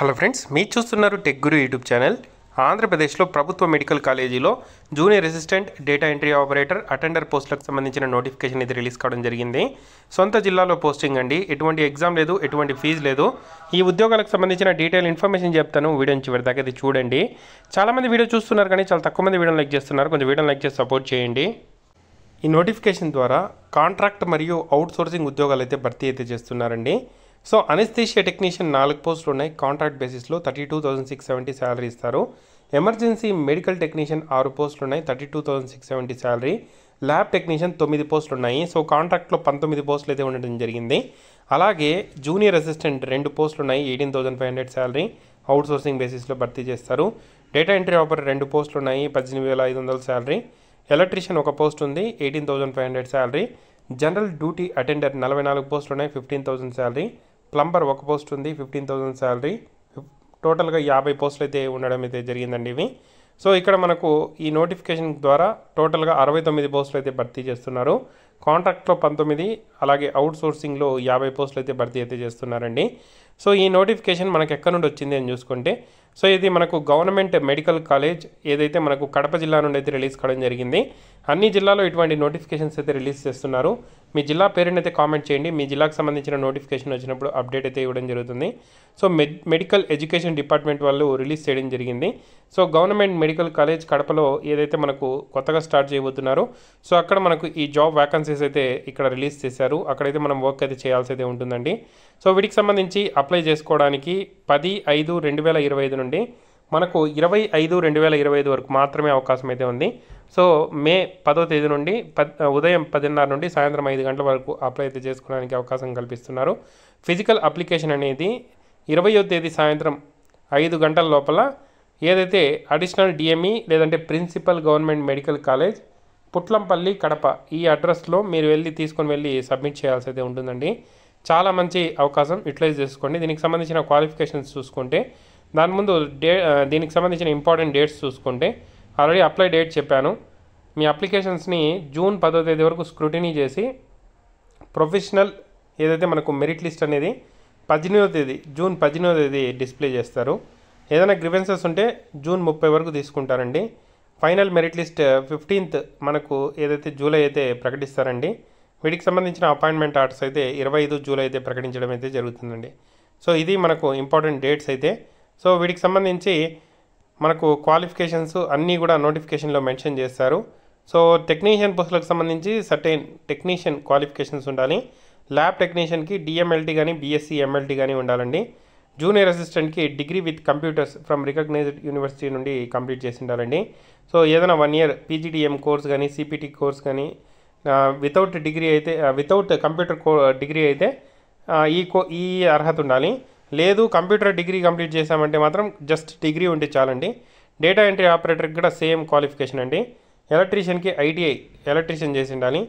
Hello friends, మీరు చూస్తున్నారు tech గురు YouTube channel. ఆంధ్రప్రదేశ్లో ప్రభుత్వ మెడికల్ కాలేజీలో junior assistant, data entry operator, attender పోస్టులకు సంబంధించిన నోటిఫికేషన్ ఇది రిలీజ్ కావడం జరిగింది. సొంత జిల్లాలో పోస్టింగ్ అండి. ఎటువంటి ఎగ్జామ్ లేదు, ఎటువంటి ఫీజు లేదు. ఈ ఉద్యోగాలకు సంబంధించిన డీటెయిల్ ఇన్ఫర్మేషన్ చెప్తాను. వీడియోని చివరిదాకా ఇది చూడండి. చాలామంది వీడియో చూస్తున్నారు కానీ చాలా తక్కువ మంది వీడియోని లైక్ చేస్తున్నారు. కొంచెం వీడియోని లైక్ చేసి సపోర్ట్ చేయండి. ఈ నోటిఫికేషన్ ద్వారా కాంట్రాక్ట్ మరియు అవుట్ సోర్సింగ్ ఉద్యోగాలు అయితే భర్తీ అయితే చేస్తున్నారండి. సో అనెస్థీషియా టెక్నీషియన్ 4 పోస్టులు ఉన్నాయి. కాంట్రాక్ట్ బేసిస్లో 32,670 శాలరీ ఇస్తారు. ఎమర్జెన్సీ మెడికల్ టెక్నీషియన్ 6 పోస్టులు ఉన్నాయి, 32,670 శాలరీ. ల్యాబ్ టెక్నీషియన్ 9 పోస్టులు ఉన్నాయి. సో కాంట్రాక్ట్లో 19 పోస్టులు అయితే ఉండడం జరిగింది. అలాగే జూనియర్ అసిస్టెంట్ 2 పోస్టులు ఉన్నాయి, 18,500 శాలరీ. అవుట్ సోర్సింగ్ బేసిస్లో భర్తీ చేస్తారు. డేటా ఎంట్రీ ఆపరేటర్ 2 పోస్టులు ఉన్నాయి, 18,500 శాలరీ. ఎలక్ట్రీషియన్ 1 పోస్ట్ ఉంది, 18,500 శాలరీ. జనరల్ డ్యూటీ అటెండర్ 44 పోస్టులు ఉన్నాయి, 15,000 శాలరీ. ప్లంబర్ 1 పోస్ట్ ఉంది, 15,000 శాలరీ. టోటల్గా 50 పోస్టులు అయితే ఉండడం అయితే జరిగిందండి ఇవి. సో ఇక్కడ మనకు ఈ నోటిఫికేషన్ ద్వారా టోటల్గా 69 పోస్టులు అయితే భర్తీ చేస్తున్నారు. కాంట్రాక్ట్లో 19, అలాగే అవుట్ సోర్సింగ్లో 50 పోస్టులు అయితే భర్తీ అయితే చేస్తున్నారండి. సో ఈ నోటిఫికేషన్ మనకు ఎక్కడి నుండి వచ్చింది అని చూసుకుంటే, సో ఇది మనకు గవర్నమెంట్ మెడికల్ కాలేజ్ ఏదైతే మనకు కడప జిల్లా నుండి అయితే రిలీజ్ కావడం జరిగింది. అన్ని జిల్లాలో ఇటువంటి నోటిఫికేషన్స్ అయితే రిలీజ్ చేస్తున్నారు. మీ జిల్లా పేరుని అయితే కామెంట్ చేయండి. మీ జిల్లాకు సంబంధించిన నోటిఫికేషన్ వచ్చినప్పుడు అప్డేట్ అయితే ఇవ్వడం జరుగుతుంది. సో మెడికల్ ఎడ్యుకేషన్ డిపార్ట్మెంట్ వాళ్ళు రిలీజ్ చేయడం జరిగింది. సో గవర్నమెంట్ మెడికల్ కాలేజ్ కడపలో ఏదైతే మనకు కొత్తగా స్టార్ట్ చేయబోతున్నారో, సో అక్కడ మనకు ఈ జాబ్ వ్యాకన్సీస్ అయితే ఇక్కడ రిలీజ్ చేశారు. అక్కడైతే మనం వర్క్ అయితే చేయాల్సి అయితే ఉంటుందండి. సో వీటికి సంబంధించి అప్లై చేసుకోవడానికి 10/5/2025 నుండి మనకు 25/2025 వరకు మాత్రమే అవకాశం అయితే ఉంది. సో మే 10వ తేదీ నుండి ఉదయం 10:30 నుండి సాయంత్రం 5 గంటల వరకు అప్లై అయితే చేసుకోవడానికి అవకాశం కల్పిస్తున్నారు. ఫిజికల్ అప్లికేషన్ అనేది 20వ తేదీ సాయంత్రం 5 గంటల లోపల ఏదైతే అడిషనల్ డిఎంఈ లేదంటే principal government medical college Putlampalli Kadapa ఈ అడ్రస్లో మీరు తీసుకొని వెళ్ళి సబ్మిట్ చేయాల్సి అయితే ఉంటుందండి. చాలా మంచి అవకాశం, యూటిలైజ్ చేసుకోండి. దీనికి సంబంధించిన క్వాలిఫికేషన్స్ చూసుకుంటే, దాని ముందు దీనికి సంబంధించిన ఇంపార్టెంట్ డేట్స్ చూసుకుంటే ఆల్రెడీ అప్లై డేట్ చెప్పాను. మీ అప్లికేషన్స్ని జూన్ 10వ తేదీ వరకు స్క్రూటినీ చేసి ప్రొఫెషనల్ ఏదైతే మనకు మెరిట్ లిస్ట్ అనేది జూన్ 18వ తేదీ డిస్ప్లే చేస్తారు. ఏదైనా గ్రివెన్సెస్ ఉంటే జూన్ 30 వరకు తీసుకుంటారండి. ఫైనల్ మెరిట్ లిస్ట్ 15th మనకు ఏదైతే జూలై అయితే ప్రకటిస్తారండి. వీటికి సంబంధించిన అపాయింట్మెంట్ ఆర్డర్స్ అయితే 25 జూలై అయితే ప్రకటించడం అయితే జరుగుతుందండి. సో ఇది మనకు ఇంపార్టెంట్ డేట్స్ అయితే. సో వీటికి సంబంధించి మనకు క్వాలిఫికేషన్స్ అన్నీ కూడా నోటిఫికేషన్లో మెన్షన్ చేస్తారు. సో టెక్నీషియన్ పోస్టులకు సంబంధించి సర్టెన్ టెక్నీషియన్ క్వాలిఫికేషన్స్ ఉండాలి. ల్యాబ్ టెక్నీషియన్కి డిఎంఎల్టీ కానీ బీఎస్సీ ఎంఎల్టీ కానీ ఉండాలండి. జూనియర్ అసిస్టెంట్కి degree with computers from recognised university నుండి కంప్లీట్ చేసి ఉండాలండి. సో ఏదైనా 1 year పీజీడిఎం కోర్స్ కానీ సిపిటి కోర్స్ కానీ వితౌట్ డిగ్రీ అయితే వితౌట్ కంప్యూటర్ డిగ్రీ అయితే ఈ అర్హత ఉండాలి. లేదు కంప్యూటర్ డిగ్రీ కంప్లీట్ చేసామంటే మాత్రం జస్ట్ డిగ్రీ ఉంటే చాలండి. డేటా ఎంట్రీ ఆపరేటర్కి కూడా సేమ్ క్వాలిఫికేషన్ అండి. ఎలక్ట్రీషియన్కి ఐటీఐ ఎలక్ట్రీషియన్ చేసి ఉండాలి.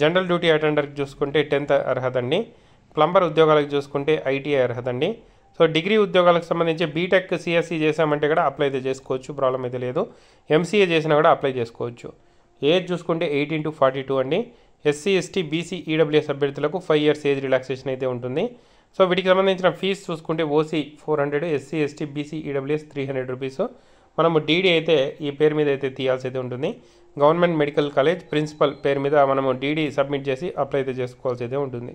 జనరల్ డ్యూటీ అటెండర్కి చూసుకుంటే 10th అర్హత అండి. ప్లంబర్ ఉద్యోగాలకు చూసుకుంటే ఐటీఐ అర్హత అండి. సో డిగ్రీ ఉద్యోగాలకు సంబంధించి బీటెక్ సిఎస్సి చేసామంటే కూడా అప్లై అయితే చేసుకోవచ్చు, ప్రాబ్లం అయితే లేదు. ఎంసీఏ చేసినా కూడా అప్లై చేసుకోవచ్చు. ఏజ్ చూసుకుంటే 18 to 42 అండి. ఎస్సీ ఎస్టీ బీసీ ఈడబ్ల్యూఎస్ అభ్యర్థులకు 5 years ఏజ్ రిలాక్సేషన్ అయితే ఉంటుంది. సో వీటికి సంబంధించిన ఫీజు చూసుకుంటే OC 400, SC ST BC EWS 300 rupees. మనము డీడీ అయితే ఈ పేరు మీద అయితే తీయాల్సి అయితే ఉంటుంది. గవర్నమెంట్ మెడికల్ కాలేజ్ ప్రిన్సిపల్ పేరు మీద మనము డీడీ సబ్మిట్ చేసి అప్లై అయితే చేసుకోవాల్సి అయితే ఉంటుంది.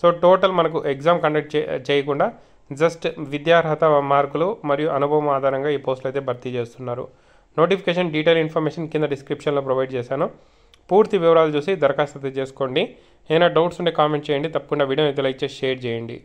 సో టోటల్ మనకు ఎగ్జామ్ కండక్ట్ చేయకుండా జస్ట్ విద్యార్హత మార్కులు మరియు అనుభవం ఆధారంగా ఈ పోస్టులు అయితే భర్తీ చేస్తున్నారు. నోటిఫికేషన్ డీటెయిల్ ఇన్ఫర్మేషన్ కింద డిస్క్రిప్షన్లో ప్రొవైడ్ చేశాను. పూర్తి వివరాలు చూసి దరఖాస్తు చేసుకోండి. ఏమైనా డౌట్స్ ఉంటే కామెంట్ చేయండి. తప్పకుండా వీడియోని అయితే లైక్ చేసి షేర్ చేయండి.